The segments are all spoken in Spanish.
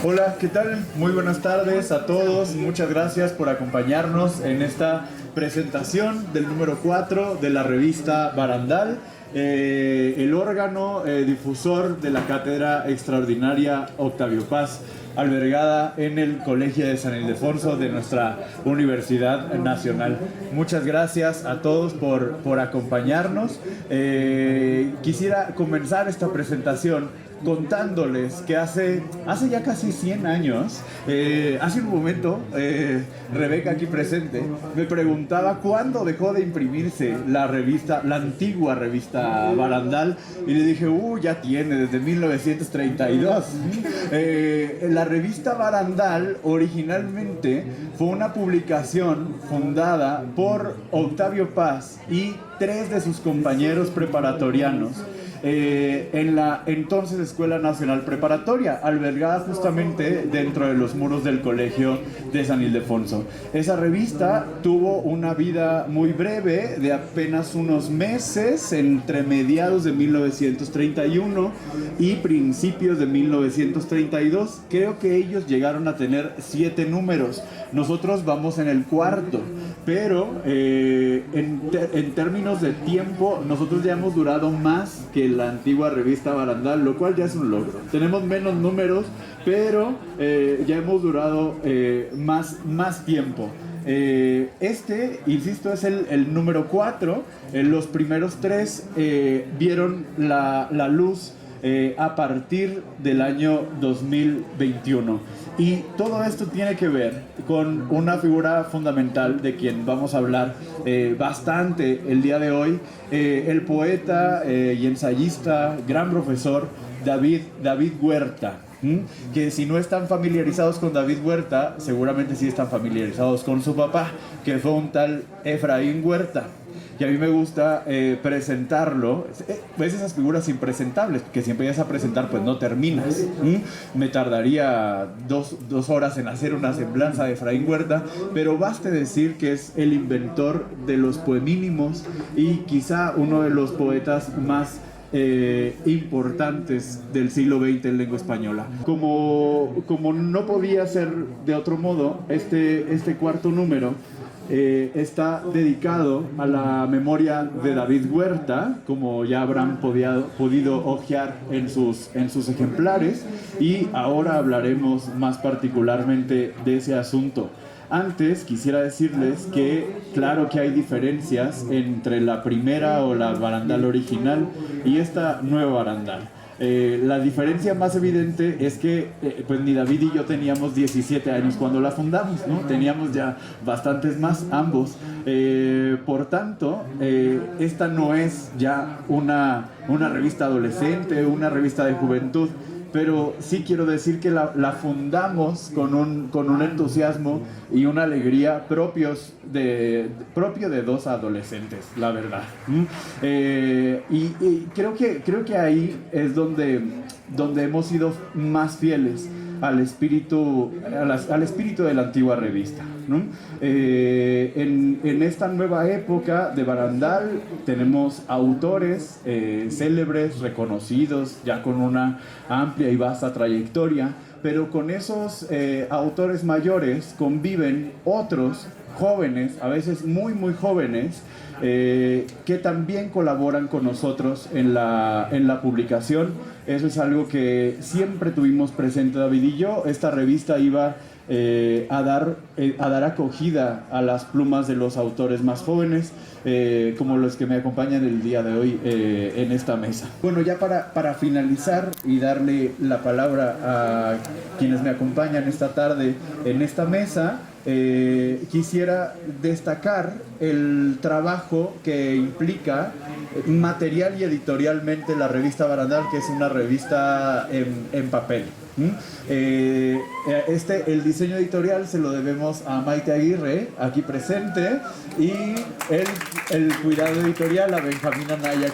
Hola, ¿qué tal? Muy buenas tardes a todos. Muchas gracias por acompañarnos en esta presentación del número 4 de la revista Barandal, el órgano difusor de la Cátedra Extraordinaria Octavio Paz, albergada en el Colegio de San Ildefonso de nuestra Universidad Nacional. Muchas gracias a todos por acompañarnos. Quisiera comenzar esta presentación contándoles que hace ya casi 100 años, hace un momento, Rebeca aquí presente, me preguntaba cuándo dejó de imprimirse la revista, la antigua revista Barandal, y le dije, ya tiene, desde 1932. La revista Barandal originalmente fue una publicación fundada por Octavio Paz y 3 de sus compañeros preparatorianos, en la entonces Escuela Nacional Preparatoria, albergada justamente dentro de los muros del Colegio de San Ildefonso. Esa revista tuvo una vida muy breve, de apenas unos meses, entre mediados de 1931 y principios de 1932. Creo que ellos llegaron a tener 7 números. Nosotros vamos en el cuarto, pero en términos de tiempo, nosotros ya hemos durado más que la antigua revista Barandal, lo cual ya es un logro. Tenemos menos números, pero ya hemos durado más tiempo. Insisto, es el número 4. Los primeros 3 vieron la luz a partir del año 2021. Y todo esto tiene que ver con una figura fundamental de quien vamos a hablar bastante el día de hoy, el poeta y ensayista, gran profesor David Huerta. Que si no están familiarizados con David Huerta, seguramente sí están familiarizados con su papá, que fue un tal Efraín Huerta. Y a mí me gusta presentarlo. ¿Ves esas figuras impresentables? Que si empiezas a presentar, pues no terminas. Me tardaría dos horas en hacer una semblanza de Efraín Huerta, pero baste decir que es el inventor de los poemínimos y quizá uno de los poetas más importantes del siglo XX en lengua española. Como no podía ser de otro modo, este cuarto número está dedicado a la memoria de David Huerta, como ya habrán podido hojear en sus ejemplares, y ahora hablaremos más particularmente de ese asunto. Antes quisiera decirles que claro que hay diferencias entre la primera o la Barandal original y esta nueva Barandal. La diferencia más evidente es que pues ni David y yo teníamos 17 años cuando la fundamos, ¿no? Teníamos ya bastantes más ambos. Por tanto, esta no es ya una revista adolescente, una revista de juventud, pero sí quiero decir que la fundamos con un entusiasmo y una alegría propio de 2 adolescentes, la verdad. Y creo que ahí es donde hemos sido más fieles al espíritu de la antigua revista, ¿no? En esta nueva época de Barandal tenemos autores célebres, reconocidos, ya con una amplia y vasta trayectoria, pero con esos autores mayores conviven otros jóvenes, a veces muy jóvenes, que también colaboran con nosotros en la publicación. Eso es algo que siempre tuvimos presente David y yo. Esta revista iba a dar acogida a las plumas de los autores más jóvenes, como los que me acompañan el día de hoy en esta mesa. Bueno, ya para finalizar y darle la palabra a quienes me acompañan esta tarde en esta mesa, quisiera destacar el trabajo que implica material y editorialmente la revista Barandal, que es una revista en papel. El diseño editorial se lo debemos a Maite Aguirre, aquí presente, y el cuidado editorial a Benjamín Anaya,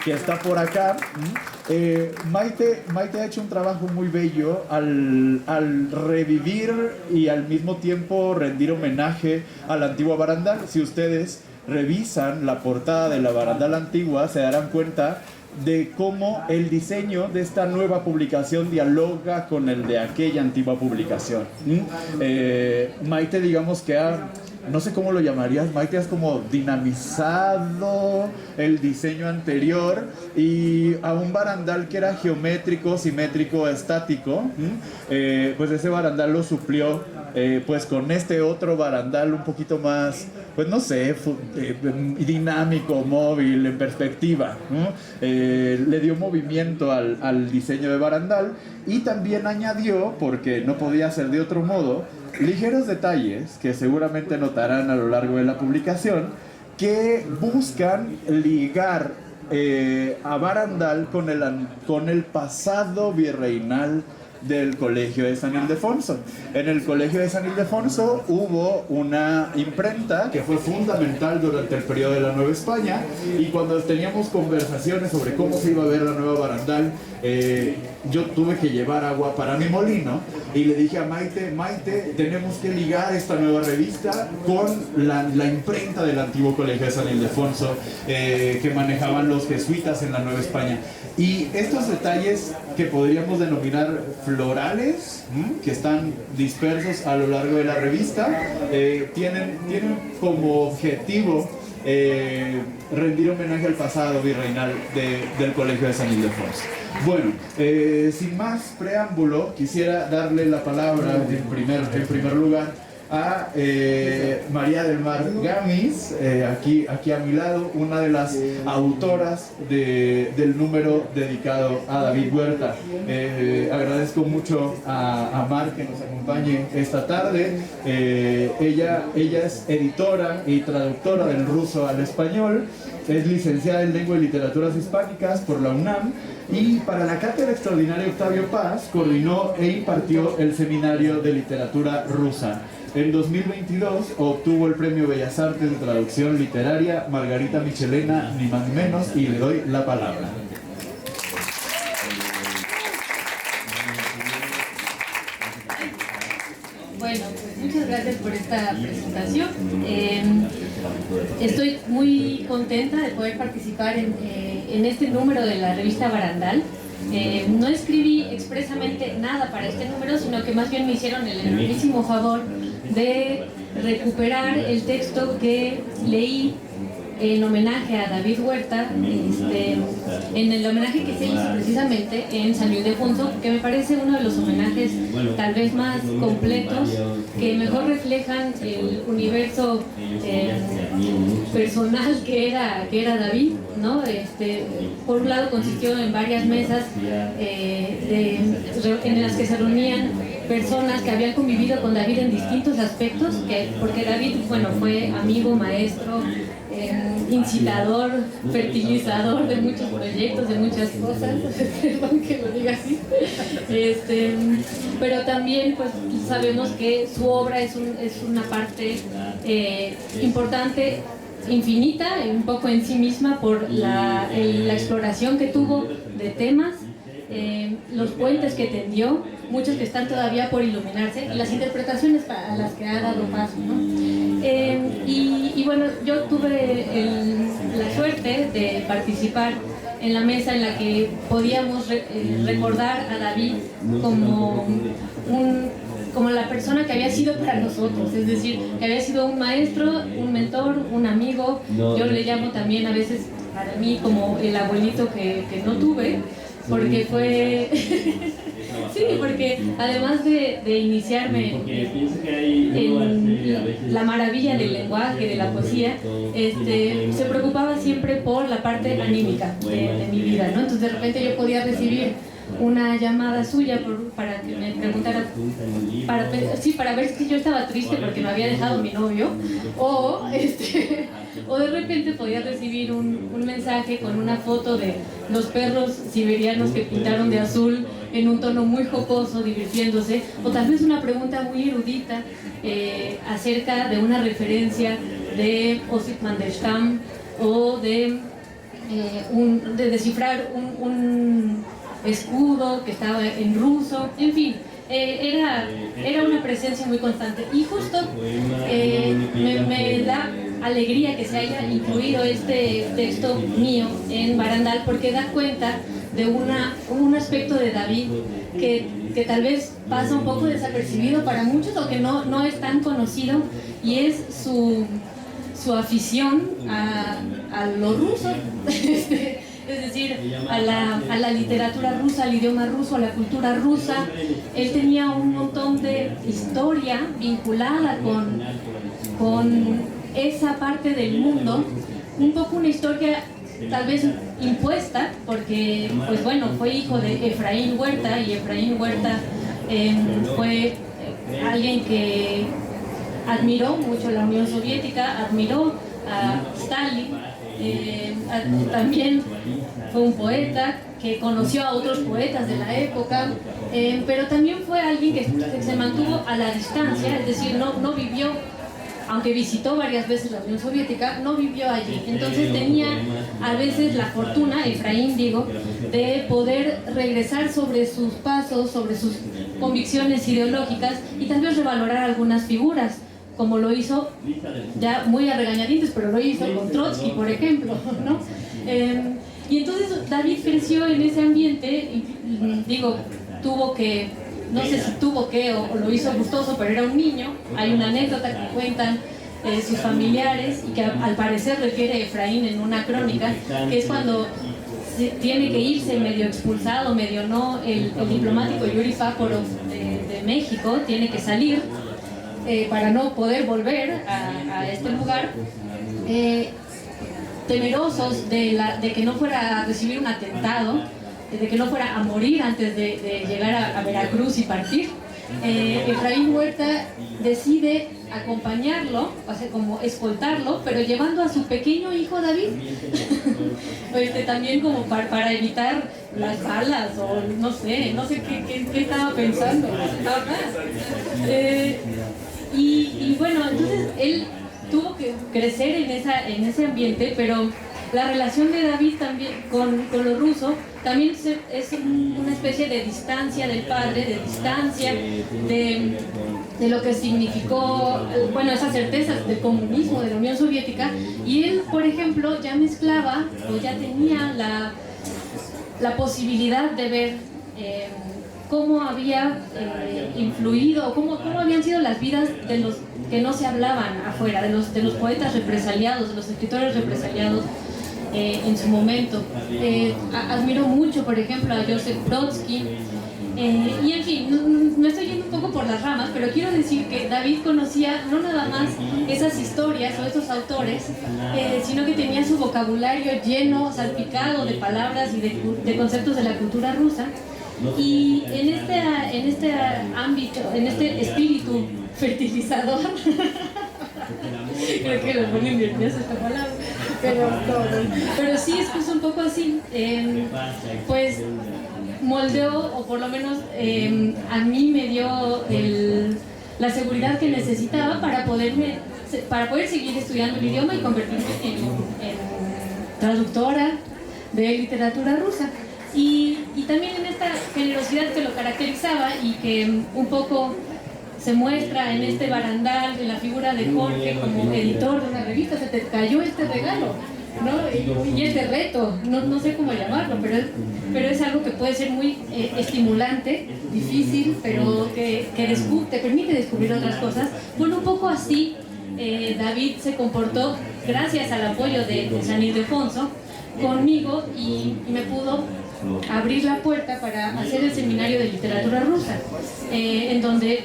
que está por acá. Maite ha hecho un trabajo muy bello al revivir y al mismo tiempo rendir homenaje a la antigua Barandal. Si ustedes revisan la portada de la Barandal antigua, se darán cuenta de cómo el diseño de esta nueva publicación dialoga con el de aquella antigua publicación. Maite, digamos que no sé cómo lo llamarías, Maite, es como dinamizado el diseño anterior, y a un barandal que era geométrico, simétrico, estático, pues ese barandal lo suplió pues con este otro barandal un poquito más, pues no sé, dinámico, móvil, en perspectiva, le dio movimiento al diseño de barandal, y también añadió, porque no podía ser de otro modo, ligeros detalles que seguramente notarán a lo largo de la publicación, que buscan ligar a barandal con el pasado virreinal del Colegio de San Ildefonso. En el Colegio de San Ildefonso hubo una imprenta que fue fundamental durante el periodo de la Nueva España, y cuando teníamos conversaciones sobre cómo se iba a ver la nueva barandal, yo tuve que llevar agua para mi molino, y le dije a Maite, tenemos que ligar esta nueva revista con la imprenta del antiguo Colegio de San Ildefonso, que manejaban los jesuitas en la Nueva España. Y estos detalles que podríamos denominar florales, que están dispersos a lo largo de la revista, tienen como objetivo rendir homenaje al pasado virreinal del Colegio de San Ildefonso. Bueno, sin más preámbulo, quisiera darle la palabra en primer lugar a María del Mar Gamis, aquí a mi lado, una de las autoras del número dedicado a David Huerta. Agradezco mucho a Mar que nos acompañe esta tarde. Ella es editora y traductora del ruso al español, es licenciada en Lengua y Literaturas Hispánicas por la UNAM, y para la Cátedra Extraordinaria Octavio Paz coordinó e impartió el Seminario de Literatura Rusa. En 2022 obtuvo el Premio Bellas Artes de Traducción Literaria Margarita Michelena, ni más ni menos, y le doy la palabra. Bueno, pues muchas gracias por esta presentación. Estoy muy contenta de poder participar en este número de la revista Barandal. No escribí expresamente nada para este número, sino que más bien me hicieron el enormísimo favor de recuperar el texto que leí en homenaje a David Huerta, en el homenaje que se hizo precisamente en San Ildefonso, que me parece uno de los homenajes tal vez más completos, que mejor reflejan el universo personal que era David, ¿no? Por un lado consistió en varias mesas en las que se reunían personas que habían convivido con David en distintos aspectos, porque David, bueno, fue amigo, maestro, incitador, fertilizador de muchos proyectos, de muchas cosas, perdón que lo diga así, pero también pues sabemos que su obra es una parte importante, infinita, un poco en sí misma, por la exploración que tuvo de temas, los puentes que tendió, muchos que están todavía por iluminarse, y las interpretaciones a las que ha dado paso, ¿no? Y bueno, yo tuve la suerte de participar en la mesa en la que podíamos recordar a David como la persona que había sido para nosotros, es decir, que había sido un maestro, un mentor, un amigo. Yo le llamo también a veces para mí como el abuelito que no tuve, porque fue... Sí, porque además de iniciarme en la maravilla del lenguaje, de la poesía, se preocupaba siempre por la parte anímica de mi vida, ¿no? Entonces de repente yo podía recibir una llamada suya para que me preguntara, para ver si yo estaba triste porque me había dejado mi novio, o de repente podía recibir un mensaje con una foto de los perros siberianos que pintaron de azul en un tono muy jocoso, divirtiéndose, o tal vez una pregunta muy erudita acerca de una referencia de Osip Mandelstam, o de descifrar un escudo que estaba en ruso, en fin. Era una presencia muy constante, y justo me da alegría que se haya incluido este texto mío en Barandal, porque da cuenta de un aspecto de David que tal vez pasa un poco desapercibido para muchos o que no es tan conocido, y es su afición a lo ruso, es decir, a la literatura rusa, al idioma ruso, a la cultura rusa. Él tenía un montón de historia vinculada con esa parte del mundo, un poco una historia tal vez impuesta, porque pues bueno, fue hijo de Efraín Huerta, y Efraín Huerta fue alguien que admiró mucho la Unión Soviética, admiró a Stalin, también fue un poeta que conoció a otros poetas de la época, pero también fue alguien que se mantuvo a la distancia, es decir, no vivió, aunque visitó varias veces la Unión Soviética, no vivió allí. Entonces tenía a veces la fortuna, Efraín digo, de poder regresar sobre sus pasos, sobre sus convicciones ideológicas, y tal vez revalorar algunas figuras, como lo hizo, ya muy a regañadientes, pero lo hizo con Trotsky, por ejemplo, ¿no? Y entonces David creció en ese ambiente, y digo, tuvo que, no sé si tuvo que o lo hizo gustoso, pero era un niño. Hay una anécdota que cuentan sus familiares, y que al parecer refiere Efraín en una crónica, que es cuando tiene que irse medio expulsado, medio no, el diplomático Yuri Fáforov de México, tiene que salir para no poder volver a este lugar, temerosos de que no fuera a recibir un atentado, de que no fuera a morir antes de llegar a Veracruz y partir. Efraín Huerta decide acompañarlo, o sea, como escoltarlo, pero llevando a su pequeño hijo David, también como para evitar las balas, o no sé qué estaba pensando. Y bueno, entonces él tuvo que crecer en ese ambiente, pero la relación de David también con lo ruso también es una especie de distancia del padre, de distancia de lo que significó, bueno, esas certezas del comunismo, de la Unión Soviética. Y él, por ejemplo, ya mezclaba, o ya tenía la posibilidad de ver cómo había influido, cómo habían sido las vidas de los que no se hablaban afuera, de los poetas represaliados, de los escritores represaliados en su momento. Admiro mucho, por ejemplo, a Joseph Brodsky, y en fin, me estoy yendo un poco por las ramas, pero quiero decir que David conocía no nada más esas historias o esos autores, sino que tenía su vocabulario lleno, salpicado de palabras y de conceptos de la cultura rusa. Y en este ámbito, en este espíritu fertilizador, creo que lo pone nervioso esta palabra, pero sí es pues un poco así, pues moldeó, o por lo menos a mí me dio la seguridad que necesitaba para poder seguir estudiando el idioma y convertirme en traductora de literatura rusa. Y también en esta generosidad que lo caracterizaba, y que un poco se muestra en este barandal de la figura de Jorge como editor de una revista. Se te cayó este regalo, ¿no? Y este reto, no sé cómo llamarlo, pero es algo que puede ser muy estimulante, difícil, pero que te permite descubrir otras cosas. Bueno, un poco así David se comportó, gracias al apoyo de San Ildefonso conmigo, y me pudo abrir la puerta para hacer el seminario de literatura rusa, en donde,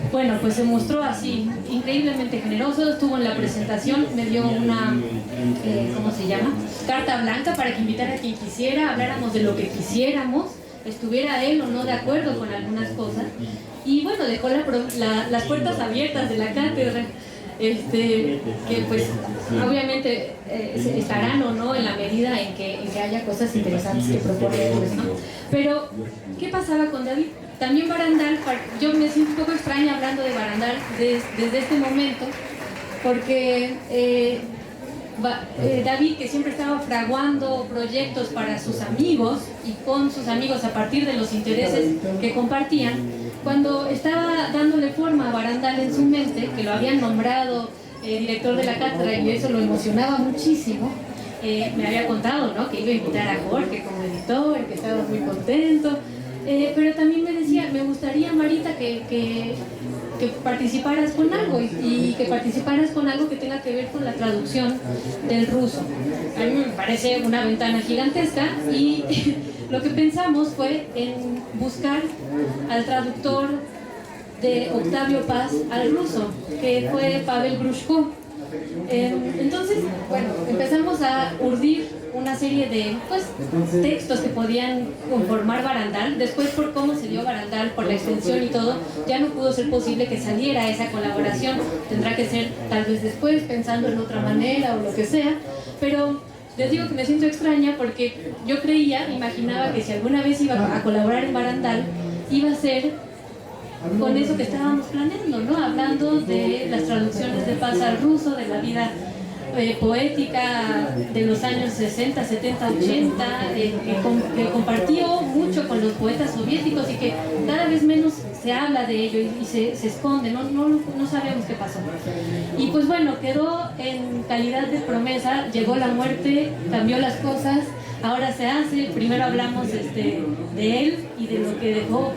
bueno, pues se mostró así increíblemente generoso. Estuvo en la presentación, me dio una ¿cómo se llama? Carta blanca para que invitara a quien quisiera, habláramos de lo que quisiéramos, estuviera él o no de acuerdo con algunas cosas, y bueno, dejó las puertas abiertas de la cátedra, que pues obviamente estarán o no en la medida en que haya cosas interesantes que proponer, pues, ¿no? Pero, ¿qué pasaba con David? También Barandal, yo me siento un poco extraña hablando de Barandal desde este momento, porque David, que siempre estaba fraguando proyectos para sus amigos y con sus amigos a partir de los intereses que compartían, cuando estaba dándole forma a Barandal en su mente, que lo habían nombrado director de la cátedra, y eso lo emocionaba muchísimo, me había contado, ¿no?, que iba a invitar a Jorge como editor, que estaba muy contento, pero también me decía, me gustaría, Marita, que participaras con algo y que participaras con algo que tenga que ver con la traducción del ruso. A mí me parece una ventana gigantesca y lo que pensamos fue en buscar al traductor de Octavio Paz al ruso, que fue Pavel Grushko. Entonces, bueno, empezamos a urdir una serie de textos que podían conformar Barandal. Después, por cómo se dio Barandal, por la extensión y todo, ya no pudo ser posible que saliera esa colaboración. Tendrá que ser tal vez después, pensando en otra manera o lo que sea. Pero les digo que me siento extraña porque yo imaginaba que si alguna vez iba a colaborar en Barandal, iba a ser con eso que estábamos planeando, ¿no? Hablando de las traducciones de Paz al ruso, de la vida poética de los años 60, 70, 80, que compartió mucho con los poetas soviéticos y que cada vez menos se habla de ello y se esconde, no sabemos qué pasó. Y pues bueno, quedó en calidad de promesa, llegó la muerte, cambió las cosas, ahora se hace. Primero hablamos de él y de lo que dejó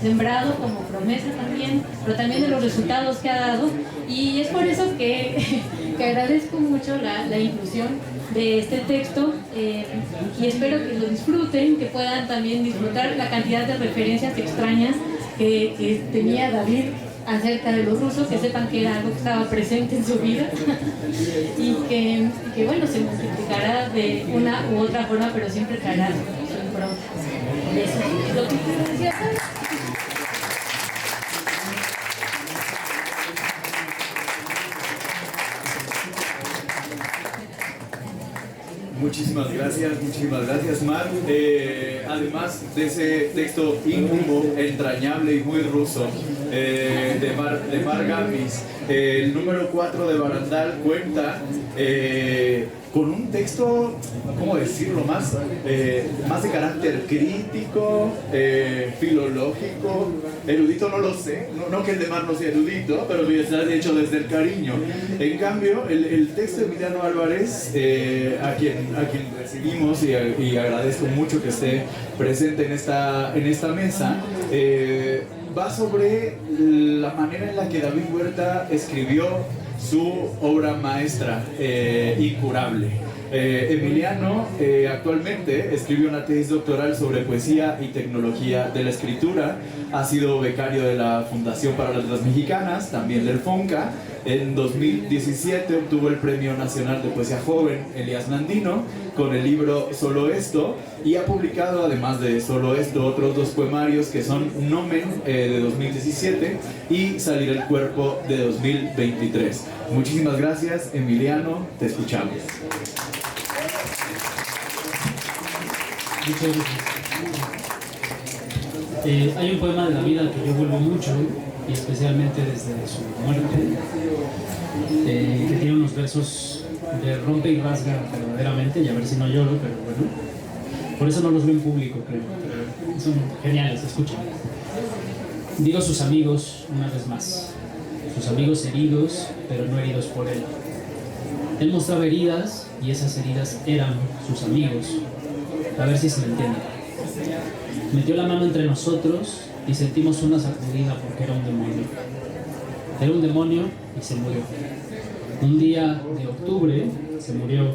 sembrado como promesa también, pero también de los resultados que ha dado, y es por eso que agradezco mucho la inclusión de este texto, y espero que lo disfruten, que puedan también disfrutar la cantidad de referencias extrañas que tenía David acerca de los rusos, que sepan que era algo que estaba presente en su vida y que bueno, se multiplicará de una u otra forma, pero siempre traerá su impronta. Eso es lo que quiero decir. Muchísimas gracias, Mar. Además de ese texto íntimo, entrañable y muy ruso de Mar Gambis, el número 4 de Barandal cuenta con un texto, ¿cómo decirlo?, más de carácter crítico, filológico, erudito no lo sé, no que el de Mar no sea erudito, pero está hecho desde el cariño. En cambio, el texto de Emiliano Álvarez, a quien recibimos y agradezco mucho que esté presente en esta mesa, va sobre la manera en la que David Huerta escribió su obra maestra, Incurable. Emiliano actualmente escribió una tesis doctoral sobre poesía y tecnología de la escritura, ha sido becario de la Fundación para las Letras Mexicanas, también del FONCA. En 2017 obtuvo el Premio Nacional de Poesía Joven Elías Nandino con el libro Solo Esto, y ha publicado, además de Solo Esto, otros 2 poemarios que son Nomen de 2017 y Salir el Cuerpo de 2023. Muchísimas gracias, Emiliano, te escuchamos. Muchas gracias. Hay un poema de David al que yo vuelvo mucho, y especialmente desde su muerte, que tiene unos versos de rompe y rasga verdaderamente, y a ver si no lloro, pero bueno, por eso no los veo en público, creo, pero son geniales, escuchen. Digo sus amigos una vez más, sus amigos heridos, pero no heridos por él. Él mostraba heridas, y esas heridas eran sus amigos. A ver si se me entiende. Metió la mano entre nosotros y sentimos una sacudida porque era un demonio. Era un demonio y se murió. Un día de octubre se murió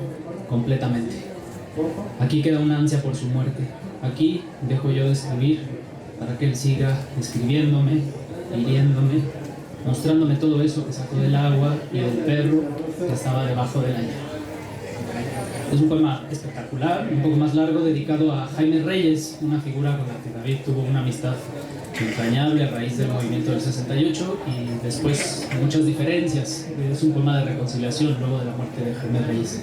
completamente. Aquí queda una ansia por su muerte. Aquí dejo yo de escribir para que él siga escribiéndome, hiriéndome, mostrándome todo eso que sacó del agua y del perro que estaba debajo de la llave. Es un poema espectacular, un poco más largo, dedicado a Jaime Reyes, una figura con la que David tuvo una amistad entrañable a raíz del movimiento del 68 y después muchas diferencias. Es un poema de reconciliación luego de la muerte de Jaime Reyes.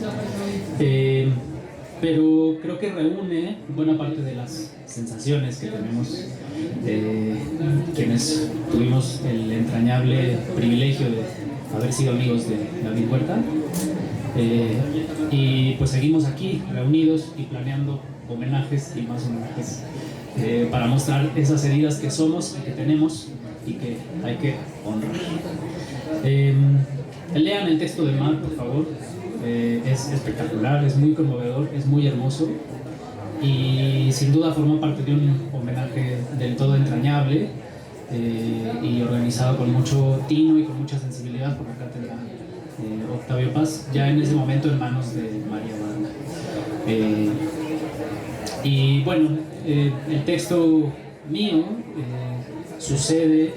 Pero creo que reúne buena parte de las sensaciones que tenemos quienes tuvimos el entrañable privilegio de haber sido amigos de David Huerta. Y pues seguimos aquí reunidos y planeando homenajes y más homenajes para mostrar esas heridas que somos y que tenemos y que hay que honrar. Lean el texto de Mar, por favor. Es espectacular, es muy conmovedor, es muy hermoso y sin duda formó parte de un homenaje del todo entrañable y organizado con mucho tino y con mucha sensibilidad por la cátedra Octavio Paz, ya en ese momento en manos de María Baranda. Y bueno, el texto mío sucede,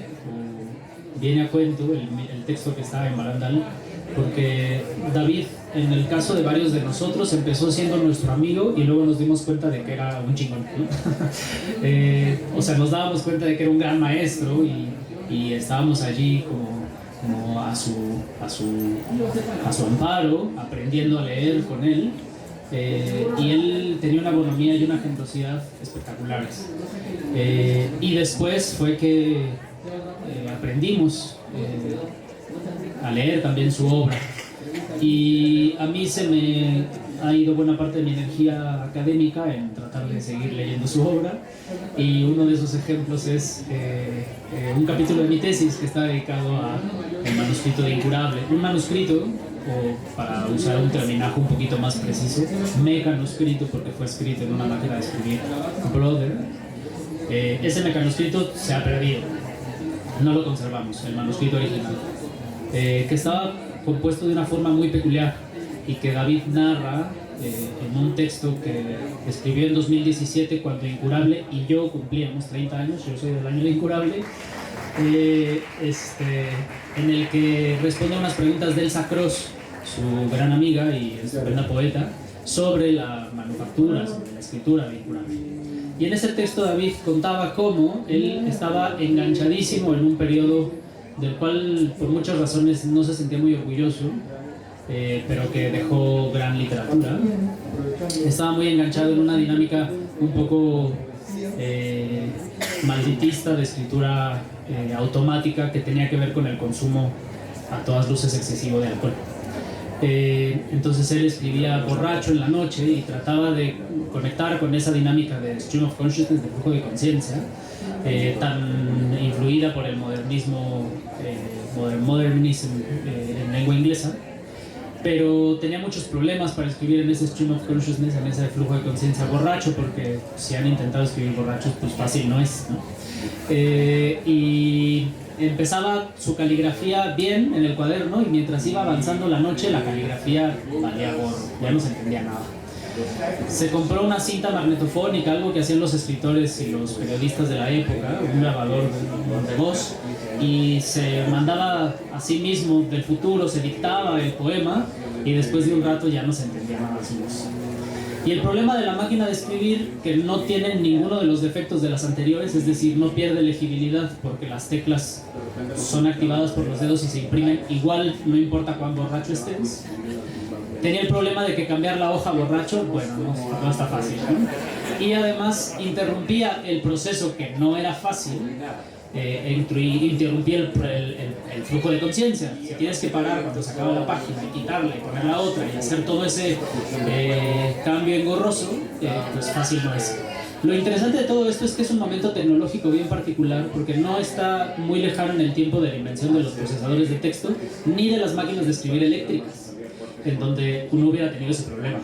viene a cuento, el texto que está en Barandal, porque David, en el caso de varios de nosotros, empezó siendo nuestro amigo y luego nos dimos cuenta de que era un chingón, ¿no? O sea, nos dábamos cuenta de que era un gran maestro y estábamos allí como a su amparo, aprendiendo a leer con él. Y él tenía una bonomía y una generosidad espectaculares. Y después fue que aprendimos a leer también su obra. Y a mí se me ha ido buena parte de mi energía académica en tratar de seguir leyendo su obra. Y uno de esos ejemplos es un capítulo de mi tesis que está dedicado al manuscrito de Incurable. Un manuscrito, o para usar un terminajo un poquito más preciso, mecanuscrito, porque fue escrito en una máquina de escribir Brother. Ese mecanuscrito se ha perdido, no lo conservamos, el manuscrito original, que estaba compuesto de una forma muy peculiar y que David narra en un texto que escribió en 2017 cuando Incurable y yo cumplíamos 30 años, yo soy del año de Incurable, en el que responde a unas preguntas de Elsa Cross, su gran amiga y estupenda poeta, sobre la manufactura, sobre la escritura de Incurable. Y en ese texto David contaba cómo él estaba enganchadísimo en un periodo del cual por muchas razones no se sentía muy orgulloso, pero que dejó gran literatura. Estaba muy enganchado en una dinámica un poco malditista de escritura automática que tenía que ver con el consumo a todas luces excesivo de alcohol. Entonces él escribía borracho en la noche y trataba de conectar con esa dinámica de stream of consciousness, de flujo de conciencia, tan influida por el modernismo, modernism en lengua inglesa, pero tenía muchos problemas para escribir en ese stream of consciousness, en ese flujo de conciencia borracho, porque si han intentado escribir borrachos, pues fácil no es, ¿no? Y empezaba su caligrafía bien en el cuaderno y mientras iba avanzando la noche la caligrafía valía gorro, ya no se entendía nada. Se compró una cinta magnetofónica, algo que hacían los escritores y los periodistas de la época, un grabador de voz, y se mandaba a sí mismo del futuro, se dictaba el poema y después de un rato ya no se entendía nada su voz. Y el problema de la máquina de escribir, que no tiene ninguno de los defectos de las anteriores, es decir, no pierde legibilidad porque las teclas son activadas por los dedos y se imprimen igual, no importa cuán borracho estés. Tenía el problema de que cambiar la hoja borracho, bueno, no está fácil, ¿no? Y además interrumpía el proceso, que no era fácil, interrumpía el flujo de conciencia. Si tienes que parar cuando se acaba la página y quitarla y poner la otra y hacer todo ese cambio engorroso, pues fácil no es. Lo interesante de todo esto es que es un momento tecnológico bien particular, porque no está muy lejano en el tiempo de la invención de los procesadores de texto ni de las máquinas de escribir eléctricas, en donde uno hubiera tenido ese problema.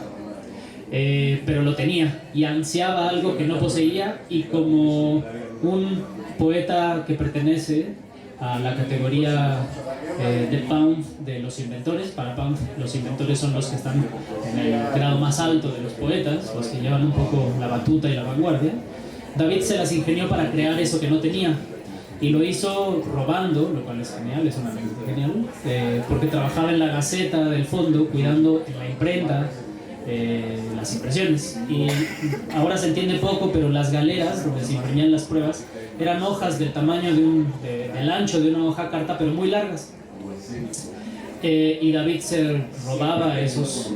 Pero lo tenía y ansiaba algo que no poseía, y como un poeta que pertenece a la categoría de Pound de los inventores, para Pound los inventores son los que están en el grado más alto de los poetas, los que llevan un poco la batuta y la vanguardia, David se las ingenió para crear eso que no tenía. Y lo hizo robando, lo cual es genial, es una anécdota genial, porque trabajaba en la Gaceta del Fondo, cuidando en la imprenta las impresiones. Y ahora se entiende poco, pero las galeras donde se imprimían las pruebas eran hojas del tamaño del ancho de una hoja carta, pero muy largas. Y David se robaba esas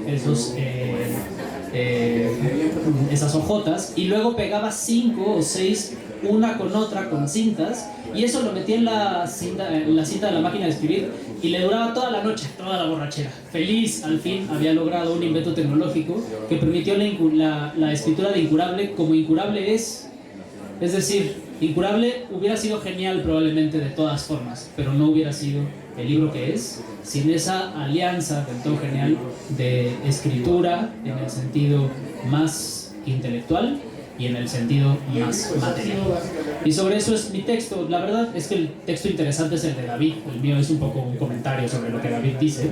hojotas y luego pegaba 5 o 6 una con otra con cintas, y eso lo metía en la cinta de la máquina de escribir y le duraba toda la noche, toda la borrachera. Feliz, al fin había logrado un invento tecnológico que permitió la escritura de Incurable como Incurable es decir, Incurable hubiera sido genial probablemente de todas formas, pero no hubiera sido el libro que es sin esa alianza del todo genial de escritura en el sentido más intelectual y en el sentido más material. Y sobre eso es mi texto. La verdad es que el texto interesante es el de David. El mío es un poco un comentario sobre lo que David dice.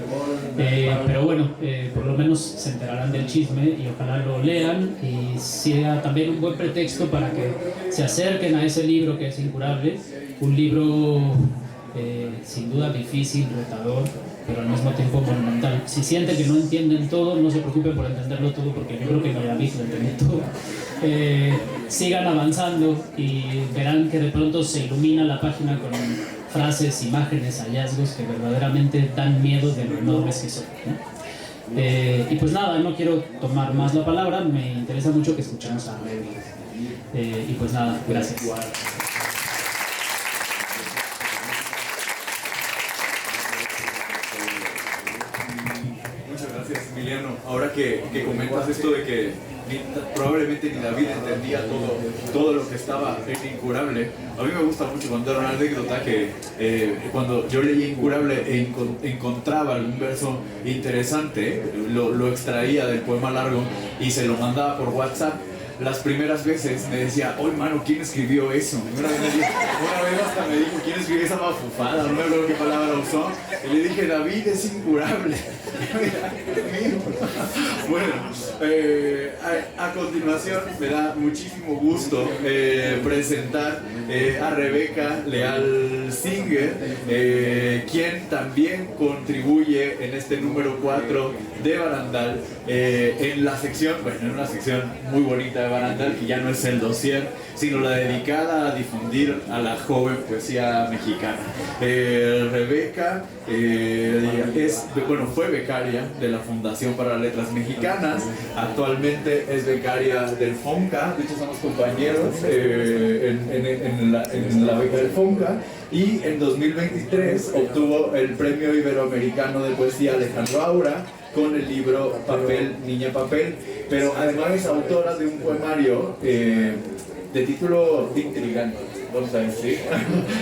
Pero bueno, por lo menos se enterarán del chisme y ojalá lo lean y sea también un buen pretexto para que se acerquen a ese libro que es Incurable. Un libro sin duda difícil, retador, pero al mismo tiempo monumental. Si sienten que no entienden todo, no se preocupen por entenderlo todo, porque yo creo que ni David lo entendió todo. Sigan avanzando y verán que de pronto se ilumina la página con frases, imágenes, hallazgos que verdaderamente dan miedo de lo enormes que son, ¿no? Y pues nada, no quiero tomar más la palabra, me interesa mucho que escuchemos a Rebe. Y pues nada, gracias. Emiliano, ahora que comentas esto de que probablemente ni David entendía todo lo que estaba en Incurable, a mí me gusta mucho contar una anécdota que cuando yo leí Incurable encontraba algún verso interesante, lo extraía del poema largo y se lo mandaba por WhatsApp. Las primeras veces me decía, oye mano, ¿quién escribió eso? Una vez hasta me dijo, ¿quién escribió esa mafufada? No me acuerdo qué palabra usó. Y le dije, David es Incurable. Bueno, a continuación me da muchísimo gusto presentar a Rebeca Leal Singer, quien también contribuye en este número 4 de Barandal, en la sección, bueno, en una sección muy bonita de Barandal, que ya no es el dossier, sino la dedicada a difundir a la joven poesía mexicana. Rebeca fue becaria de la Fundación para Letras Mexicanas, actualmente es becaria del FONCA, de hecho somos compañeros en la beca del FONCA, y en 2023 obtuvo el Premio Iberoamericano de Poesía Alejandro Aura con el libro Papel, Niña Papel, pero además es autora de un poemario de título intrigante, vamos a decir,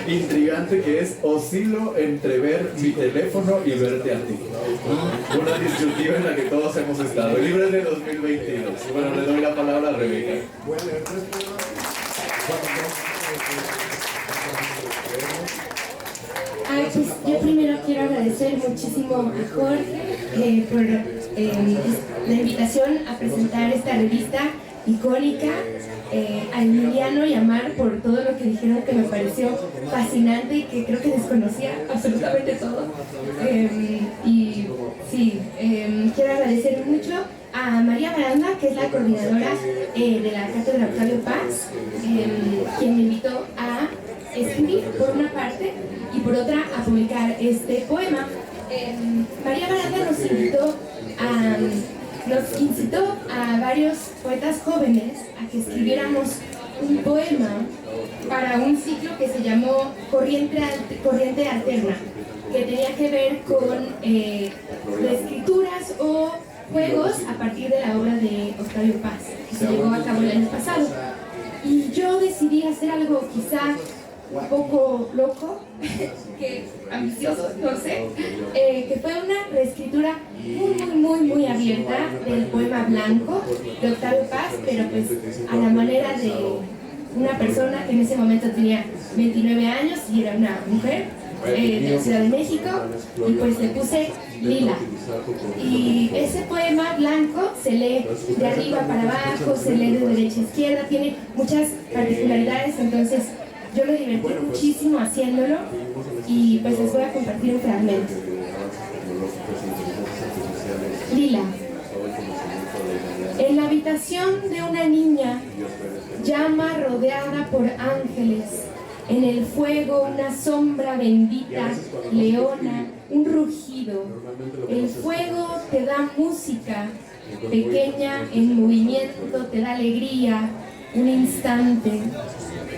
intrigante, que es Oscilo entre ver mi teléfono y verte a ti. Una disyuntiva en la que todos hemos estado. El libro es de 2022. Bueno, le doy la palabra a Rebeca. Pues yo primero quiero agradecer muchísimo a Jorge por la invitación a presentar esta revista icónica, a Emiliano y a Mar por todo lo que dijeron, que me pareció fascinante y que creo que desconocía absolutamente todo. Y sí, quiero agradecer mucho a María Baranda, que es la coordinadora de la Cátedra Octavio Paz, quien me invitó a escribir por una parte y por otra a publicar este poema. María Baranda nos incitó a varios poetas jóvenes a que escribiéramos un poema para un ciclo que se llamó Corriente Alterna, que tenía que ver con reescrituras o juegos a partir de la obra de Octavio Paz, que se llevó a cabo el año pasado. Y yo decidí hacer algo quizá un poco loco, que ambicioso, no sé, que fue una reescritura muy abierta del poema Blanco de Octavio Paz, pero pues a la manera de una persona que en ese momento tenía 29 años y era una mujer de la Ciudad de México, y pues le puse Lila. Y ese poema Blanco se lee de arriba para abajo, se lee de derecha a izquierda, tiene muchas particularidades, entonces yo me divertí muchísimo haciéndolo y pues les voy a compartir un fragmento. Lila. En la habitación de una niña, llama rodeada por ángeles, en el fuego una sombra bendita, leona, un rugido. El fuego te da música, pequeña en movimiento, te da alegría, un instante.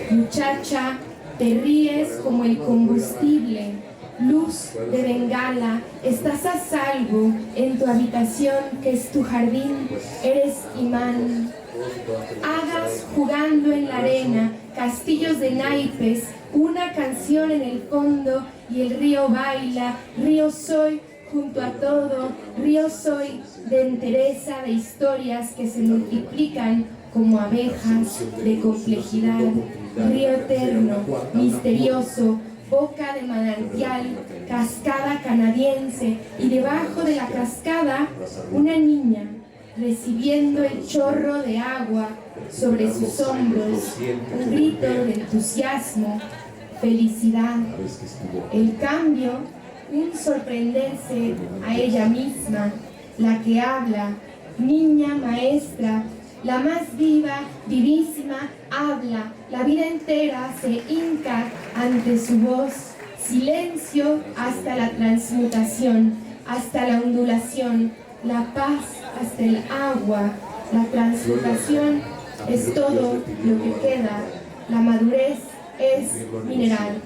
Muchacha, te ríes como el combustible, luz de bengala, estás a salvo en tu habitación que es tu jardín, eres imán. Hadas jugando en la arena, castillos de naipes, una canción en el fondo y el río baila, río soy junto a todo, río soy de entereza, de historias que se multiplican como abejas de complejidad, río eterno, misterioso, boca de manantial, cascada canadiense, y debajo de la cascada una niña recibiendo el chorro de agua sobre sus hombros, un grito de entusiasmo, felicidad, el cambio, un sorprenderse a ella misma, la que habla, niña maestra, la más viva, vivísima, habla, la vida entera se hinca ante su voz, silencio hasta la transmutación, hasta la ondulación, la paz hasta el agua, la transmutación es todo lo que queda, la madurez es mineral.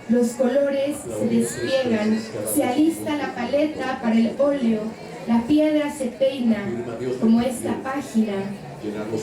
Los colores se despliegan, se alista la paleta para el óleo, la piedra se peina como esta página.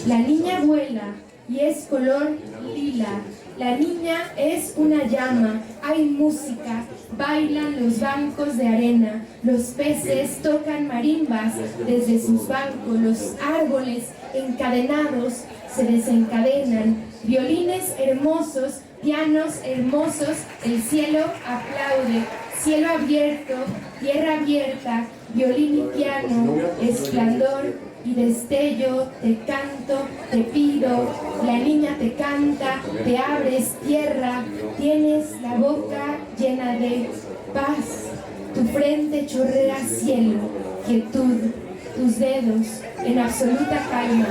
La niña vuela y es color lila. La niña es una llama, hay música, bailan los bancos de arena, los peces tocan marimbas desde sus bancos, los árboles encadenados se desencadenan, violines hermosos, pianos hermosos, el cielo aplaude, cielo abierto, tierra abierta, violín y piano, esplendor y destello, te canto, te pido, la niña te canta, te abres tierra, tienes la boca llena de paz, tu frente chorrea cielo, quietud, tus dedos en absoluta calma.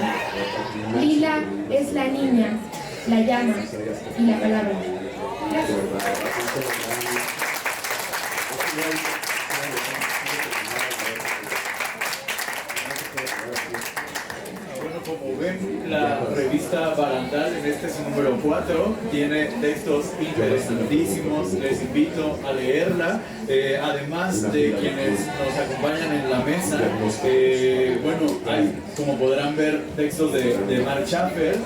Lila es la niña, la llama y la palabra. Gracias. Como ven, la revista Barandal, en este es su número 4, tiene textos interesantísimos, les invito a leerla, además de quienes nos acompañan en la mesa, bueno, hay, como podrán ver, textos de Mark Schaffer,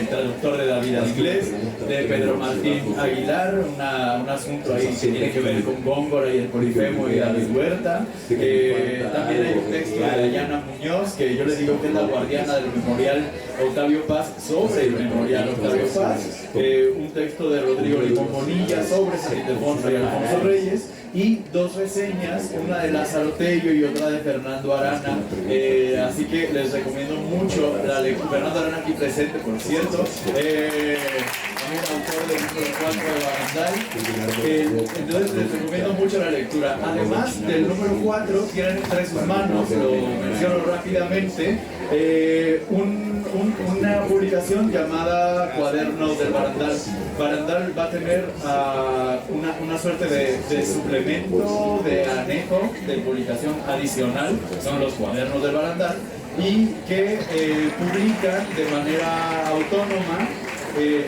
traductor de David al inglés, de Pedro Martín Aguilar, un asunto ahí que tiene que ver con Góngora y el Polifemo y David Huerta, también hay un texto de Dayana Muñoz, que yo les digo que es la guardiana del Memorial Octavio Paz sobre el Memorial Octavio Paz, un texto de Rodrigo Limón Bonilla sobre San Ildefonso y Alfonso Reyes, y 2 reseñas, una de Lázaro Tello y otra de Fernando Arana, así que les recomiendo mucho la lectura. Fernando Arana aquí presente, por cierto, también autor del número 4 de Barandal, entonces les recomiendo mucho la lectura. Además del número 4, tienen entre sus manos, lo menciono rápidamente, una publicación llamada Cuadernos del Barandal. Barandal va a tener una suerte de suplemento, de anejo, de publicación adicional, son los Cuadernos del Barandal, y que publican de manera autónoma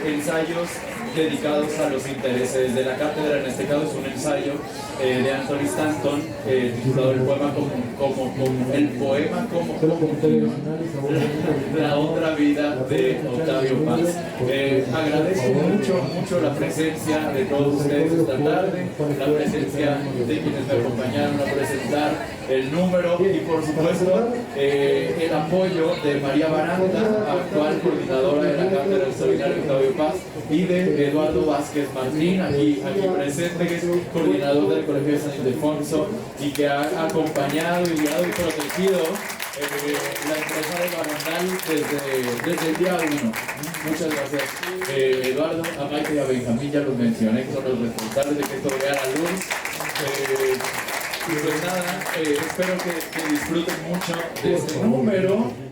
ensayos dedicados a los intereses de la cátedra. En este caso es un ensayo de Anthony Stanton titulado el poema como la otra vida de Octavio Paz. Agradezco mucho la presencia de todos ustedes esta tarde, la presencia de quienes me acompañaron a presentar el número y por supuesto el apoyo de María Baranda, actual coordinadora de la Cátedra Extraordinaria Octavio Paz, y de Eduardo Vázquez Martín, aquí presente, que es coordinador del Colegio de San Ildefonso y que ha acompañado y guiado y protegido la empresa de Barandal desde el día 1. Muchas gracias, Eduardo. A Maite y a Benjamín ya los mencioné, que son los responsables de que esto vea la luz. Y pues nada, espero que disfruten mucho de este número.